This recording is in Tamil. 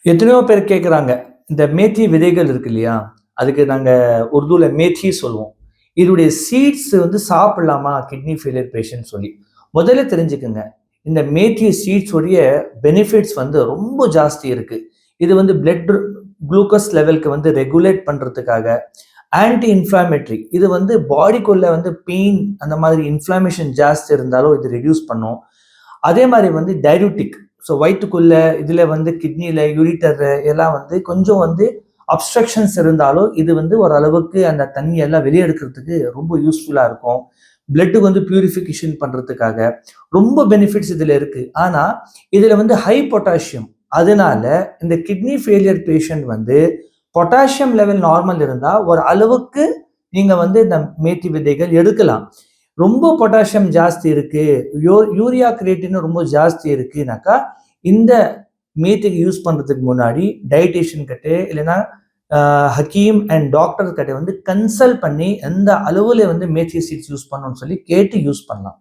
எத்தனையோ பேர் கேட்குறாங்க. இந்த மேத்தி விதைகள் இருக்கு இல்லையா? அதுக்கு நாங்க உருதுல மேத்தி சொல்லுவோம். இதனுடைய சீட்ஸ் வந்து சாப்பிடலாமா? கிட்னி ஃபெயிலியர் பேஷண்ட் சொல்லி. முதல்ல தெரிஞ்சுக்கங்க. இந்த மேத்தி சீட்ஸ் உடைய பெனிஃபிட்ஸ் வந்து ரொம்ப ஜாஸ்தி இருக்கு. இது வந்து பிளட் குளுக்கோஸ் லெவலுக்கு வந்து ரெகுலேட் பண்றதுக்காக, ஆன்டி இன்ஃப்ளமேட்டரி இது வந்து பாடிக்குள்ள வந்து பெயின் அந்த மாதிரி இன்ஃப்ளமேஷன் ஜாஸ்தி இருந்தாலும் இது ரெடியூஸ் பண்ணும். அதே மாதிரி வந்து டையூட்டிக். ஸோ வயிற்றுக்குள்ள இதுல வந்து கிட்னில யூரிட்டர் எல்லாம் வந்து கொஞ்சம் வந்து அப்ஸ்ட்ரக்ஷன்ஸ் இருந்தாலும் இது வந்து ஓரளவுக்கு அந்த தண்ணி எல்லாம் வெளியே எடுக்கிறதுக்கு ரொம்ப யூஸ்ஃபுல்லா இருக்கும். பிளட்டுக்கு வந்து பியூரிஃபிகேஷன் பண்றதுக்காக ரொம்ப பெனிஃபிட்ஸ் இதுல இருக்கு. ஆனா இதுல வந்து ஹை பொட்டாசியம். அதனால இந்த கிட்னி ஃபெயிலியர் பேஷண்ட் வந்து பொட்டாசியம் லெவல் நார்மல் இருந்தா ஒரு அளவுக்கு நீங்க வந்து இந்த மேத்தி விதைகள் எடுக்கலாம். ரொம்ப பொட்டாசியம் ஜாஸ்தி இருக்கு, யூரியா கிரியேட்டின் ரொம்ப ஜாஸ்தி இருக்குனாக்கா இந்த மீத்துக்கு யூஸ் பண்றதுக்கு முன்னாடி டயட்டீஷியன் கிட்ட இல்லைன்னா ஹக்கீம் அண்ட் டாக்டர் கிட்ட வந்து கன்சல்ட் பண்ணி எந்த அளவுல வந்து மேத்தி சீட்ஸ் யூஸ் பண்ணணும்னு சொல்லி கேட்டு யூஸ் பண்ணலாம்.